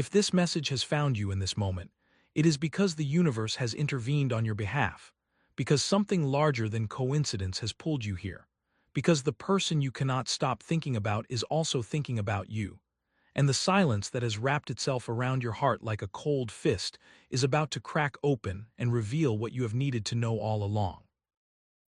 If this message has found you in this moment, it is because the universe has intervened on your behalf, because something larger than coincidence has pulled you here, because the person you cannot stop thinking about is also thinking about you, and the silence that has wrapped itself around your heart like a cold fist is about to crack open and reveal what you have needed to know all along.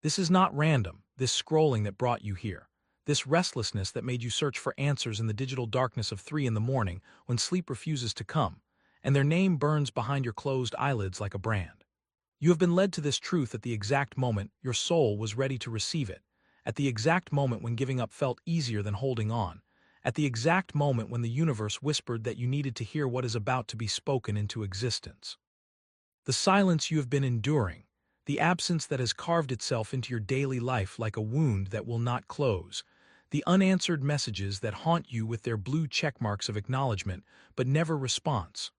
This is not random, this scrolling that brought you here, this restlessness that made you search for answers in the digital darkness of 3 in the morning when sleep refuses to come, and their name burns behind your closed eyelids like a brand. You have been led to this truth at the exact moment your soul was ready to receive it, at the exact moment when giving up felt easier than holding on, at the exact moment when the universe whispered that you needed to hear what is about to be spoken into existence. The silence you have been enduring, the absence that has carved itself into your daily life like a wound that will not close, the unanswered messages that haunt you with their blue checkmarks of acknowledgement but never response.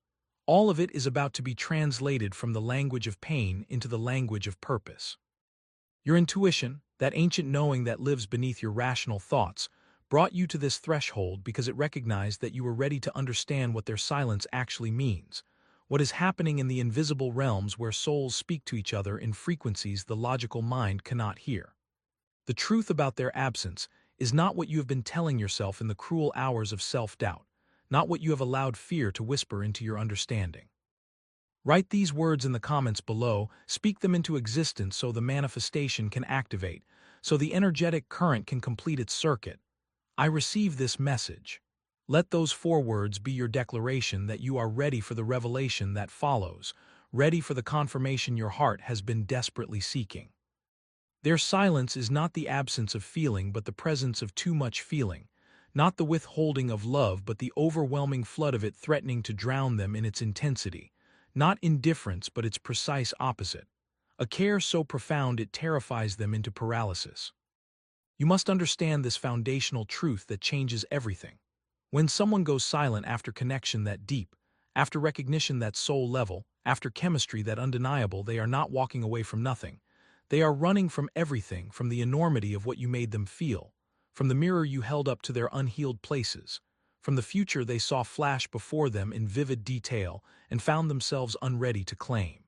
All of it is about to be translated from the language of pain into the language of purpose. Your intuition, that ancient knowing that lives beneath your rational thoughts, brought you to this threshold because it recognized that you were ready to understand what their silence actually means, what is happening in the invisible realms where souls speak to each other in frequencies the logical mind cannot hear. The truth about their absence is not what you have been telling yourself in the cruel hours of self-doubt, not what you have allowed fear to whisper into your understanding. Write these words in the comments below, speak them into existence so the manifestation can activate, so the energetic current can complete its circuit. I receive this message. Let those 4 words be your declaration that you are ready for the revelation that follows, ready for the confirmation your heart has been desperately seeking. Their silence is not the absence of feeling but the presence of too much feeling, not the withholding of love but the overwhelming flood of it threatening to drown them in its intensity, not indifference but its precise opposite, a care so profound it terrifies them into paralysis. You must understand this foundational truth that changes everything. When someone goes silent after connection that deep, after recognition that soul level, after chemistry that undeniable, they are not walking away from nothing. They are running from everything, from the enormity of what you made them feel, from the mirror you held up to their unhealed places, from the future they saw flash before them in vivid detail and found themselves unready to claim.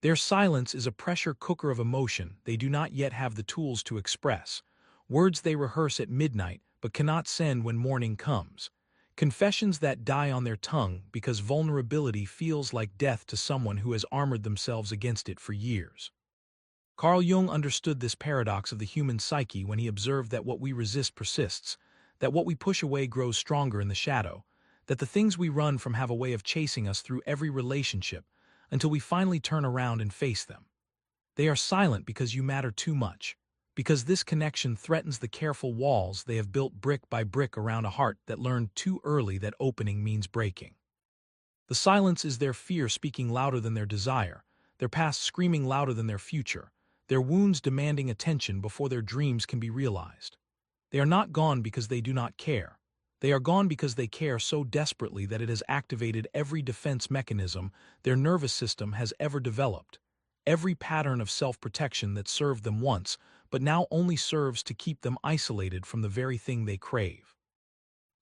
Their silence is a pressure cooker of emotion they do not yet have the tools to express, words they rehearse at midnight but cannot send when morning comes, confessions that die on their tongue because vulnerability feels like death to someone who has armored themselves against it for years. Carl Jung understood this paradox of the human psyche when he observed that what we resist persists, that what we push away grows stronger in the shadow, that the things we run from have a way of chasing us through every relationship until we finally turn around and face them. They are silent because you matter too much, because this connection threatens the careful walls they have built brick by brick around a heart that learned too early that opening means breaking. The silence is their fear speaking louder than their desire, their past screaming louder than their future, their wounds demanding attention before their dreams can be realized. They are not gone because they do not care. They are gone because they care so desperately that it has activated every defense mechanism their nervous system has ever developed, every pattern of self-protection that served them once, but now only serves to keep them isolated from the very thing they crave.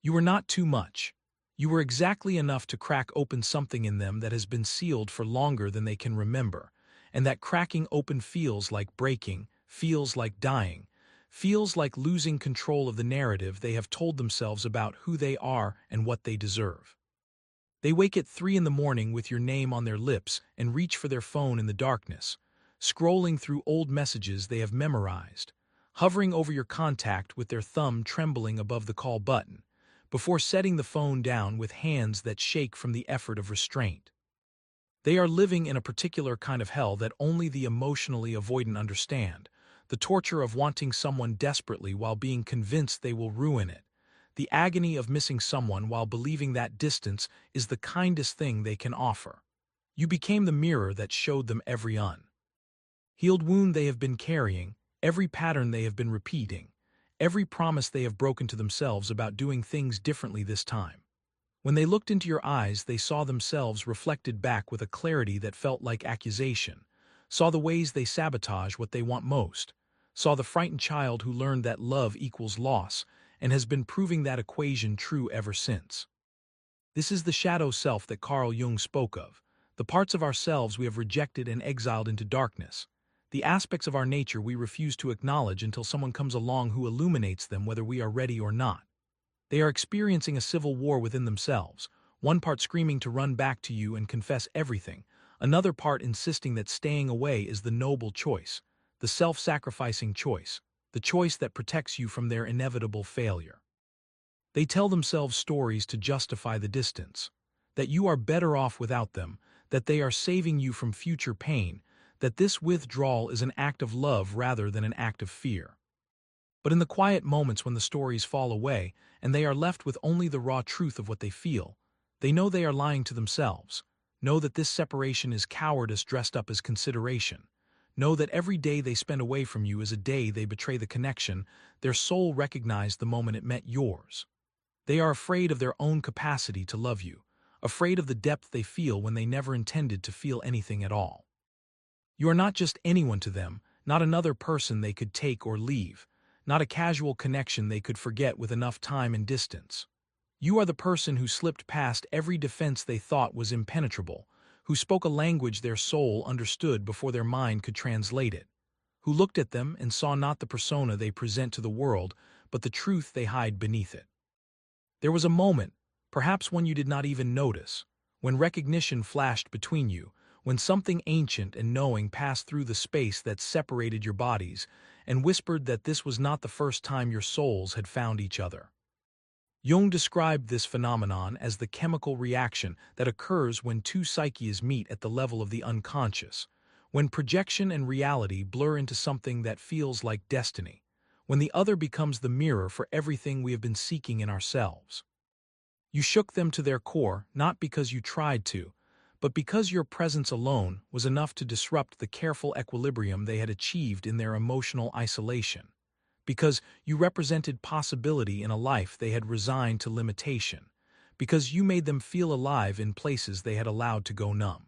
You were not too much. You were exactly enough to crack open something in them that has been sealed for longer than they can remember, and that cracking open feels like breaking, feels like dying, feels like losing control of the narrative they have told themselves about who they are and what they deserve. They wake at 3 in the morning with your name on their lips and reach for their phone in the darkness, scrolling through old messages they have memorized, hovering over your contact with their thumb trembling above the call button, before setting the phone down with hands that shake from the effort of restraint. They are living in a particular kind of hell that only the emotionally avoidant understand, the torture of wanting someone desperately while being convinced they will ruin it, the agony of missing someone while believing that distance is the kindest thing they can offer. You became the mirror that showed them every unhealed wound they have been carrying, every pattern they have been repeating, every promise they have broken to themselves about doing things differently this time. When they looked into your eyes, they saw themselves reflected back with a clarity that felt like accusation, saw the ways they sabotage what they want most, saw the frightened child who learned that love equals loss and has been proving that equation true ever since. This is the shadow self that Carl Jung spoke of, the parts of ourselves we have rejected and exiled into darkness, the aspects of our nature we refuse to acknowledge until someone comes along who illuminates them whether we are ready or not. They are experiencing a civil war within themselves, one part screaming to run back to you and confess everything, another part insisting that staying away is the noble choice, the self-sacrificing choice, the choice that protects you from their inevitable failure. They tell themselves stories to justify the distance, that you are better off without them, that they are saving you from future pain, that this withdrawal is an act of love rather than an act of fear. But in the quiet moments when the stories fall away and they are left with only the raw truth of what they feel, they know they are lying to themselves, know that this separation is cowardice dressed up as consideration, know that every day they spend away from you is a day they betray the connection their soul recognized the moment it met yours. They are afraid of their own capacity to love you, afraid of the depth they feel when they never intended to feel anything at all. You are not just anyone to them, not another person they could take or leave, not a casual connection they could forget with enough time and distance. You are the person who slipped past every defense they thought was impenetrable, who spoke a language their soul understood before their mind could translate it, who looked at them and saw not the persona they present to the world, but the truth they hide beneath it. There was a moment, perhaps one you did not even notice, when recognition flashed between you, when something ancient and knowing passed through the space that separated your bodies and whispered that this was not the first time your souls had found each other. Jung described this phenomenon as the chemical reaction that occurs when two psyches meet at the level of the unconscious, when projection and reality blur into something that feels like destiny, when the other becomes the mirror for everything we have been seeking in ourselves. You shook them to their core not because you tried to, but because your presence alone was enough to disrupt the careful equilibrium they had achieved in their emotional isolation, because you represented possibility in a life they had resigned to limitation, because you made them feel alive in places they had allowed to go numb.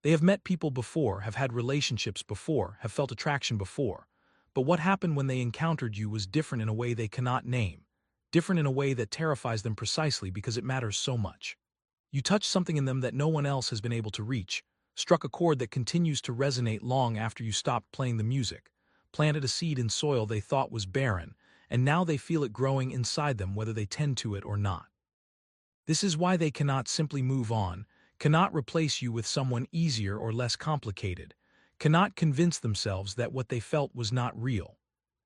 They have met people before, have had relationships before, have felt attraction before, but what happened when they encountered you was different in a way they cannot name, different in a way that terrifies them precisely because it matters so much. You touched something in them that no one else has been able to reach, struck a chord that continues to resonate long after you stopped playing the music, planted a seed in soil they thought was barren, and now they feel it growing inside them whether they tend to it or not. This is why they cannot simply move on, cannot replace you with someone easier or less complicated, cannot convince themselves that what they felt was not real.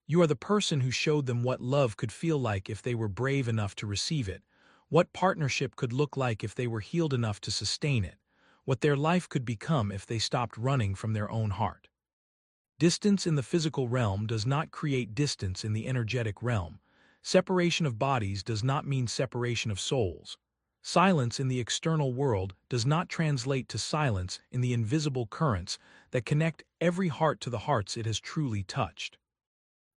You are the person who showed them what love could feel like if they were brave enough to receive it, what partnership could look like if they were healed enough to sustain it, what their life could become if they stopped running from their own heart. Distance in the physical realm does not create distance in the energetic realm. Separation of bodies does not mean separation of souls. Silence in the external world does not translate to silence in the invisible currents that connect every heart to the hearts it has truly touched.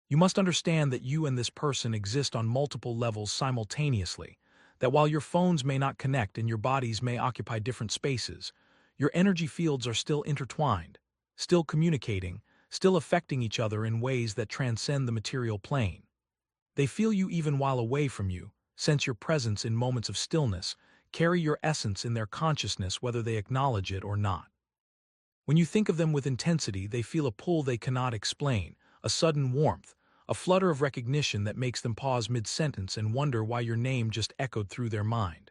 You must understand that you and this person exist on multiple levels simultaneously, that while your phones may not connect and your bodies may occupy different spaces, your energy fields are still intertwined, still communicating, still affecting each other in ways that transcend the material plane. They feel you even while away from you, sense your presence in moments of stillness, carry your essence in their consciousness whether they acknowledge it or not. When you think of them with intensity, they feel a pull they cannot explain, a sudden warmth, a flutter of recognition that makes them pause mid-sentence and wonder why your name just echoed through their mind.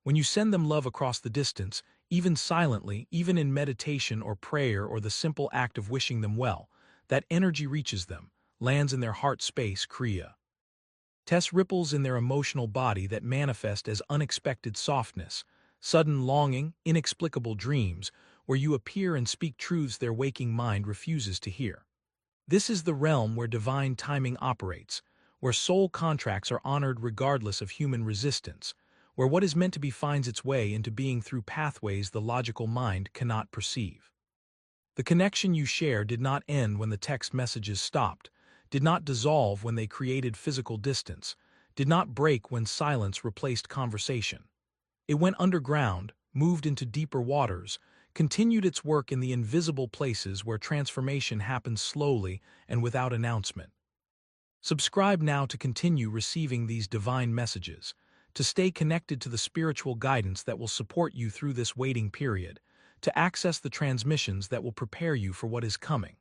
When you send them love across the distance, even silently, even in meditation or prayer or the simple act of wishing them well, that energy reaches them, lands in their heart space, Kriya. Tess ripples in their emotional body that manifest as unexpected softness, sudden longing, inexplicable dreams, where you appear and speak truths their waking mind refuses to hear. This is the realm where divine timing operates, where soul contracts are honored regardless of human resistance, where what is meant to be finds its way into being through pathways the logical mind cannot perceive. The connection you share did not end when the text messages stopped, did not dissolve when they created physical distance, did not break when silence replaced conversation. It went underground, moved into deeper waters, continued its work in the invisible places where transformation happens slowly and without announcement. Subscribe now to continue receiving these divine messages. to stay connected to the spiritual guidance that will support you through this waiting period, to access the transmissions that will prepare you for what is coming.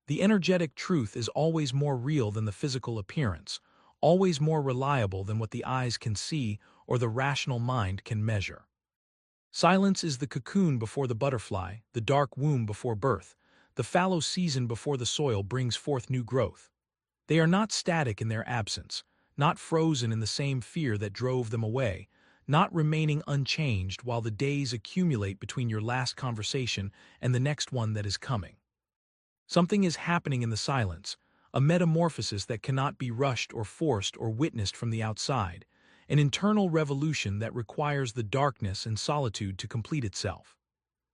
The energetic truth is always more real than the physical appearance, always more reliable than what the eyes can see or the rational mind can measure. Silence is the cocoon before the butterfly, the dark womb before birth, the fallow season before the soil brings forth new growth. They are not static in their absence, not frozen in the same fear that drove them away, not remaining unchanged while the days accumulate between your last conversation and the next one that is coming. Something is happening in the silence, a metamorphosis that cannot be rushed or forced or witnessed from the outside, an internal revolution that requires the darkness and solitude to complete itself.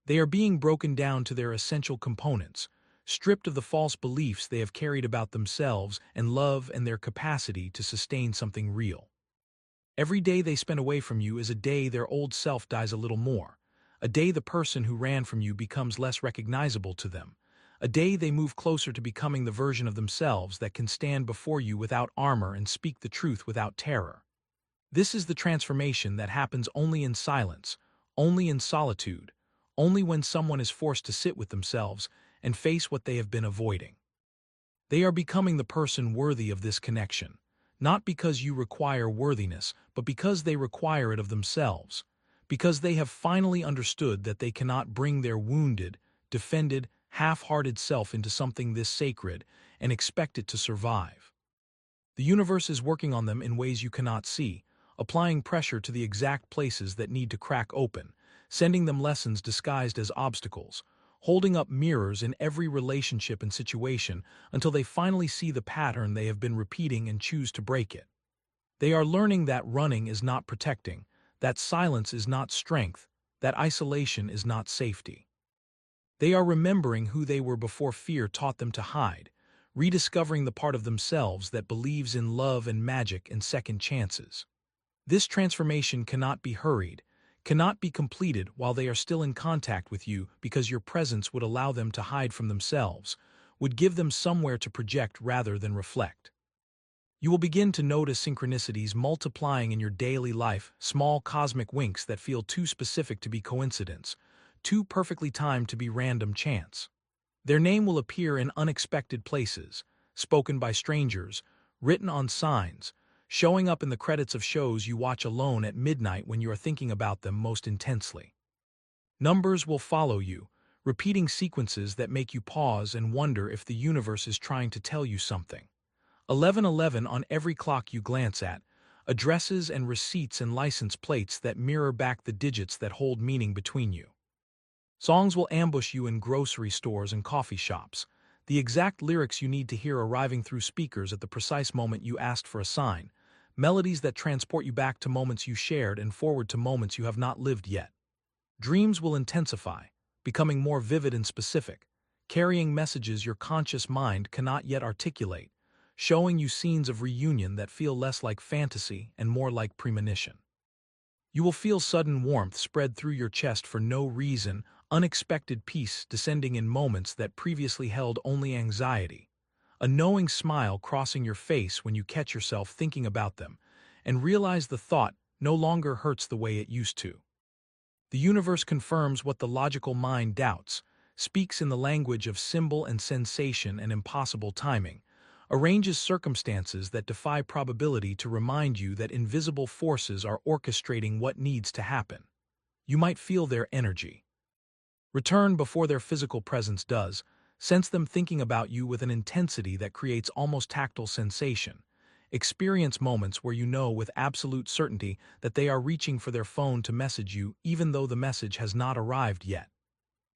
They are being broken down to their essential components, stripped of the false beliefs they have carried about themselves and love and their capacity to sustain something real. Every day they spend away from you is a day their old self dies a little more, a day the person who ran from you becomes less recognizable to them, a day they move closer to becoming the version of themselves that can stand before you without armor and speak the truth without terror. This is the transformation that happens only in silence, only in solitude, only when someone is forced to sit with themselves and face what they have been avoiding. They are becoming the person worthy of this connection, not because you require worthiness, but because they require it of themselves, because they have finally understood that they cannot bring their wounded, defended, half-hearted self into something this sacred and expect it to survive. The universe is working on them in ways you cannot see, applying pressure to the exact places that need to crack open, sending them lessons disguised as obstacles, holding up mirrors in every relationship and situation until they finally see the pattern they have been repeating and choose to break it. They are learning that running is not protecting, that silence is not strength, that isolation is not safety. They are remembering who they were before fear taught them to hide, rediscovering the part of themselves that believes in love and magic and second chances. This transformation cannot be hurried, cannot be completed while they are still in contact with you because your presence would allow them to hide from themselves, would give them somewhere to project rather than reflect. You will begin to notice synchronicities multiplying in your daily life, small cosmic winks that feel too specific to be coincidence, too perfectly timed to be random chance. Their name will appear in unexpected places, spoken by strangers, written on signs, showing up in the credits of shows you watch alone at midnight when you are thinking about them most intensely. Numbers will follow you, repeating sequences that make you pause and wonder if the universe is trying to tell you something. 1111 on every clock you glance at, addresses and receipts and license plates that mirror back the digits that hold meaning between you. Songs will ambush you in grocery stores and coffee shops, the exact lyrics you need to hear arriving through speakers at the precise moment you asked for a sign, melodies that transport you back to moments you shared and forward to moments you have not lived yet. Dreams will intensify, becoming more vivid and specific, carrying messages your conscious mind cannot yet articulate, showing you scenes of reunion that feel less like fantasy and more like premonition. You will feel sudden warmth spread through your chest for no reason, unexpected peace descending in moments that previously held only anxiety, a knowing smile crossing your face when you catch yourself thinking about them, and realize the thought no longer hurts the way it used to. The universe confirms what the logical mind doubts, speaks in the language of symbol and sensation and impossible timing, arranges circumstances that defy probability to remind you that invisible forces are orchestrating what needs to happen. You might feel their energy. Return before their physical presence does, sense them thinking about you with an intensity that creates almost tactile sensation. Experience moments where you know with absolute certainty that they are reaching for their phone to message you even though the message has not arrived yet.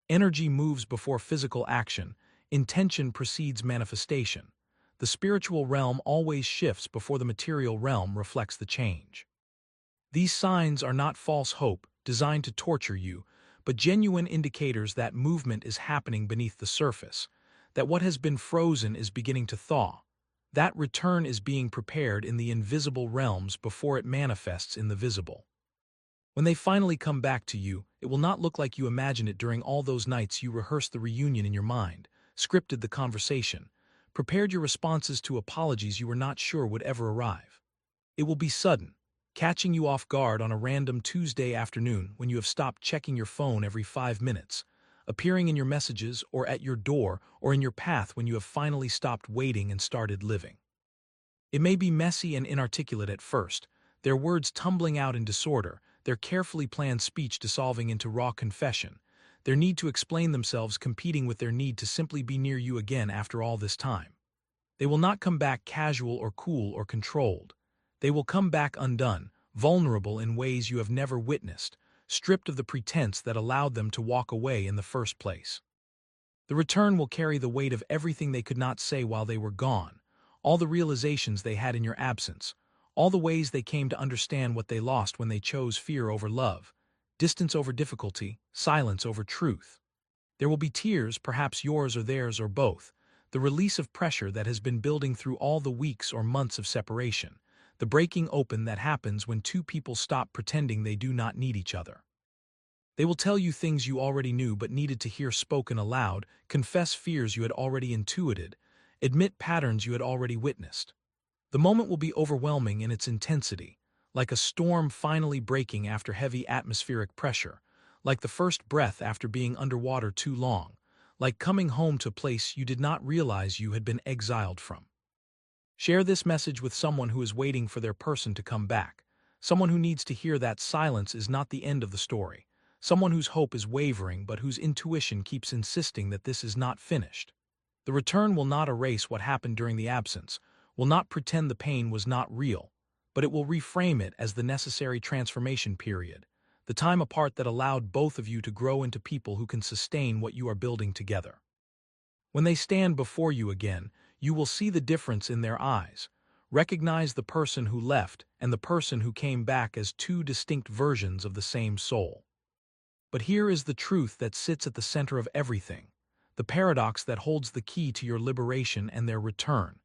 Energy moves before physical action, intention precedes manifestation. The spiritual realm always shifts before the material realm reflects the change. These signs are not false hope designed to torture you, but genuine indicators that movement is happening beneath the surface, that what has been frozen is beginning to thaw, that return is being prepared in the invisible realms before it manifests in the visible. When they finally come back to you, it will not look like you imagined it during all those nights you rehearsed the reunion in your mind, scripted the conversation, prepared your responses to apologies you were not sure would ever arrive. It will be sudden, catching you off guard on a random Tuesday afternoon when you have stopped checking your phone every 5 minutes, appearing in your messages or at your door or in your path when you have finally stopped waiting and started living. It may be messy and inarticulate at first, their words tumbling out in disorder, their carefully planned speech dissolving into raw confession, their need to explain themselves competing with their need to simply be near you again after all this time. They will not come back casual or cool or controlled. They will come back undone, vulnerable in ways you have never witnessed, stripped of the pretense that allowed them to walk away in the first place. The return will carry the weight of everything they could not say while they were gone, all the realizations they had in your absence, all the ways they came to understand what they lost when they chose fear over love, distance over difficulty, silence over truth. There will be tears, perhaps yours or theirs or both, the release of pressure that has been building through all the weeks or months of separation, the breaking open that happens when two people stop pretending they do not need each other. They will tell you things you already knew but needed to hear spoken aloud, confess fears you had already intuited, admit patterns you had already witnessed. The moment will be overwhelming in its intensity, like a storm finally breaking after heavy atmospheric pressure, like the first breath after being underwater too long, like coming home to a place you did not realize you had been exiled from. Share this message with someone who is waiting for their person to come back, someone who needs to hear that silence is not the end of the story, someone whose hope is wavering but whose intuition keeps insisting that this is not finished. The return will not erase what happened during the absence, will not pretend the pain was not real, but it will reframe it as the necessary transformation period, the time apart that allowed both of you to grow into people who can sustain what you are building together. When they stand before you again, you will see the difference in their eyes, recognize the person who left and the person who came back as two distinct versions of the same soul. But here is the truth that sits at the center of everything, the paradox that holds the key to your liberation and their return.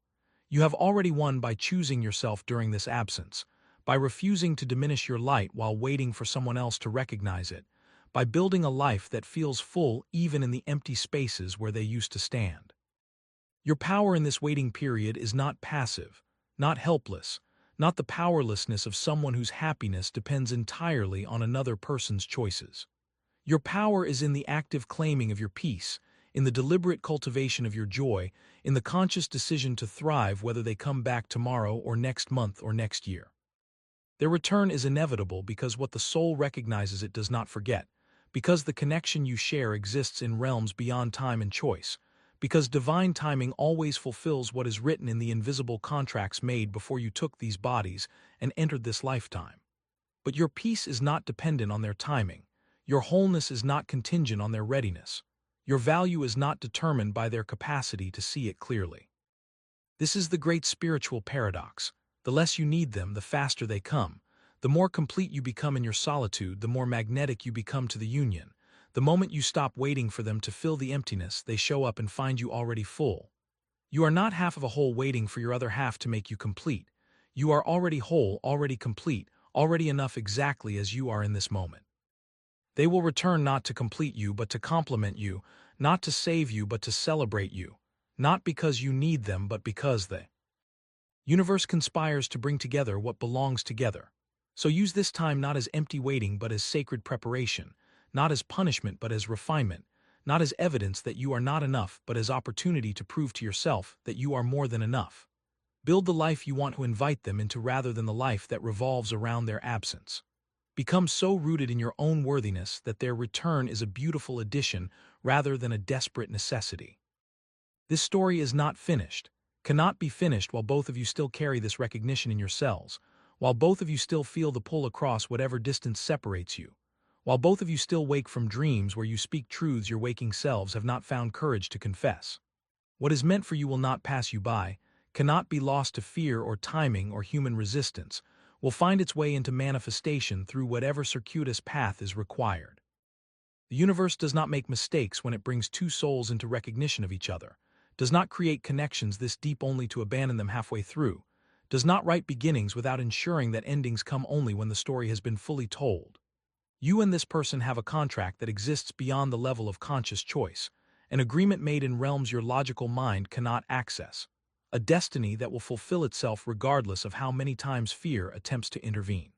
You have already won by choosing yourself during this absence, by refusing to diminish your light while waiting for someone else to recognize it, by building a life that feels full even in the empty spaces where they used to stand. Your power in this waiting period is not passive, not helpless, not the powerlessness of someone whose happiness depends entirely on another person's choices. Your power is in the active claiming of your peace, in the deliberate cultivation of your joy, in the conscious decision to thrive whether they come back tomorrow or next month or next year. Their return is inevitable because what the soul recognizes it does not forget, because the connection you share exists in realms beyond time and choice, because divine timing always fulfills what is written in the invisible contracts made before you took these bodies and entered this lifetime. But your peace is not dependent on their timing. Your wholeness is not contingent on their readiness. Your value is not determined by their capacity to see it clearly. This is the great spiritual paradox. The less you need them, the faster they come. The more complete you become in your solitude, the more magnetic you become to the union. The moment you stop waiting for them to fill the emptiness, they show up and find you already full. You are not half of a whole waiting for your other half to make you complete. You are already whole, already complete, already enough exactly as you are in this moment. They will return not to complete you but to complement you, not to save you but to celebrate you, not because you need them but because the universe conspires to bring together what belongs together. So use this time not as empty waiting but as sacred preparation, not as punishment but as refinement, not as evidence that you are not enough but as opportunity to prove to yourself that you are more than enough. Build the life you want to invite them into rather than the life that revolves around their absence. Become so rooted in your own worthiness that their return is a beautiful addition rather than a desperate necessity. This story is not finished, cannot be finished while both of you still carry this recognition in your cells, while both of you still feel the pull across whatever distance separates you, while both of you still wake from dreams where you speak truths your waking selves have not found courage to confess. What is meant for you will not pass you by, cannot be lost to fear or timing or human resistance, will find its way into manifestation through whatever circuitous path is required. The universe does not make mistakes when it brings two souls into recognition of each other, does not create connections this deep only to abandon them halfway through, does not write beginnings without ensuring that endings come only when the story has been fully told. You and this person have a contract that exists beyond the level of conscious choice, an agreement made in realms your logical mind cannot access, a destiny that will fulfill itself regardless of how many times fear attempts to intervene.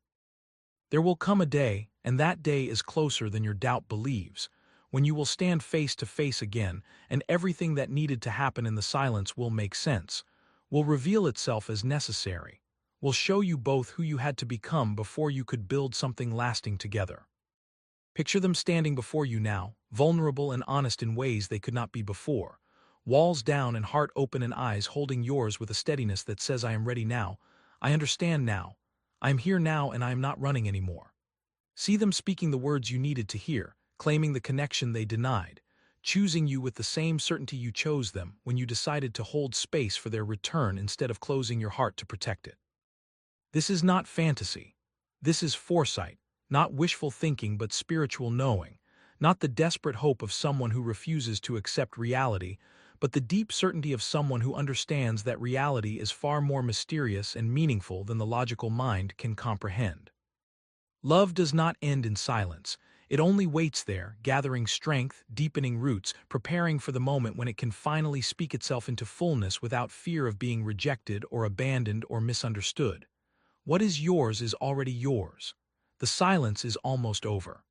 There will come a day, and that day is closer than your doubt believes, when you will stand face to face again, and everything that needed to happen in the silence will make sense, will reveal itself as necessary, will show you both who you had to become before you could build something lasting together. Picture them standing before you now, vulnerable and honest in ways they could not be before, walls down and heart open and eyes holding yours with a steadiness that says, I am ready now, I understand now, I am here now and I am not running anymore. See them speaking the words you needed to hear, claiming the connection they denied, choosing you with the same certainty you chose them when you decided to hold space for their return instead of closing your heart to protect it. This is not fantasy. This is foresight, not wishful thinking but spiritual knowing, not the desperate hope of someone who refuses to accept reality, but the deep certainty of someone who understands that reality is far more mysterious and meaningful than the logical mind can comprehend. Love does not end in silence. It only waits there, gathering strength, deepening roots, preparing for the moment when it can finally speak itself into fullness without fear of being rejected or abandoned or misunderstood. What is yours is already yours. The silence is almost over.